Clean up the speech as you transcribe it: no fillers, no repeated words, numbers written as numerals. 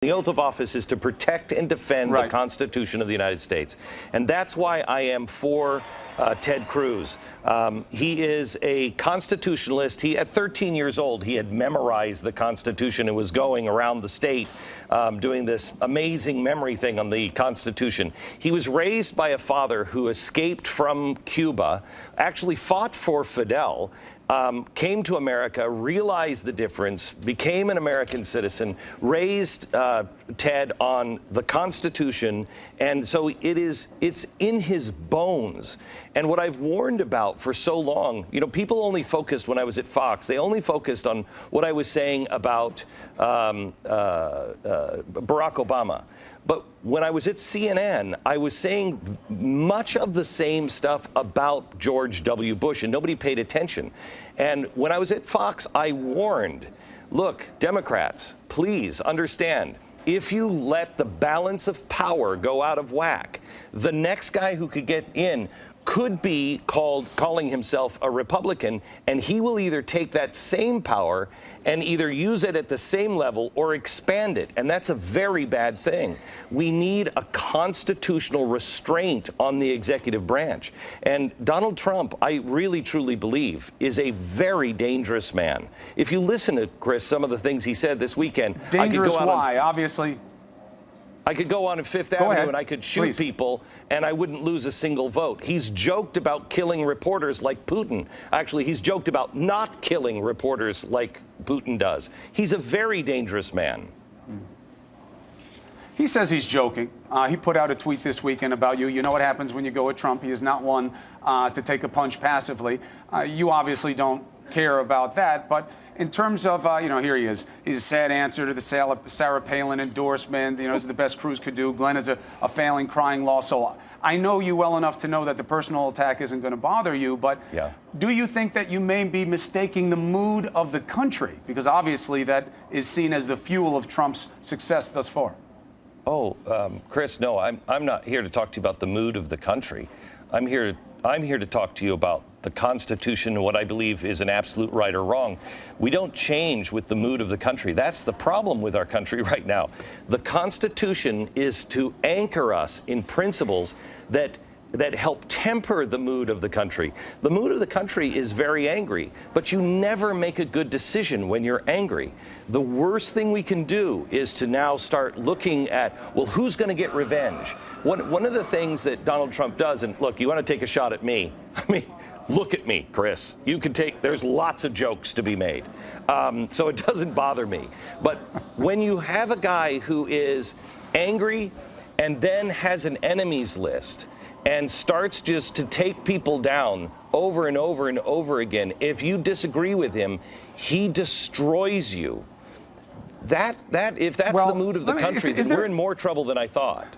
The oath of office is to protect and defend the Constitution of the United States. And that's why I am for Ted Cruz. He is a constitutionalist. At 13 years old, he had memorized the Constitution and was going around the state doing this amazing memory thing on the Constitution. He was raised by a father who escaped from Cuba, actually fought for Fidel, came to America, realized the difference, became an American citizen, raised Ted on the Constitution, and so it's in his bones. And what I've warned about for so long, people only focused when I was at Fox, they only focused on what I was saying about Barack Obama. But when I was at CNN, I was saying much of the same stuff about George W. Bush, and nobody paid attention. And when I was at Fox, I warned, look, Democrats, please understand, if you let the balance of power go out of whack, the next guy who could get in could be calling himself a Republican, and he will either take that same power and either use it at the same level or expand it. And that's a very bad thing. We need a constitutional restraint on the executive branch. And Donald Trump, I really, truly believe, is a very dangerous man. If you listen to, Chris, some of the things he said this weekend. Dangerous why? Obviously. I could go on Fifth Avenue and I could shoot people and I wouldn't lose a single vote. He's joked about killing reporters like Putin. Actually, he's joked about not killing reporters like Putin does. He's a very dangerous man. He says he's joking. He put out a tweet this weekend about you. You know what happens when you go with Trump. He is not one to take a punch passively. You obviously don't care about that, but in terms of, here he is. He's a sad answer to the Sarah Palin endorsement. It's the best Cruz could do. Glenn is a failing, crying loss. So I know you well enough to know that the personal attack isn't going to bother you. But do you think that you may be mistaking the mood of the country? Because obviously that is seen as the fuel of Trump's success thus far. Oh, Chris, no, I'm not here to talk to you about the mood of the country. I'm here to talk to you about the Constitution and what I believe is an absolute right or wrong. We don't change with the mood of the country. That's the problem with our country right now. The Constitution is to anchor us in principles that help temper the mood of the country. The mood of the country is very angry, but you never make a good decision when you're angry. The worst thing we can do is to now start looking at, well, who's going to get revenge? One of the things that Donald Trump does, and look, you want to take a shot at me. I mean, look at me, Chris. There's lots of jokes to be made. So it doesn't bother me. But when you have a guy who is angry and then has an enemies list and starts just to take people down over and over and over again, if you disagree with him, he destroys you. If that's the mood of the country, then we're in more trouble than I thought.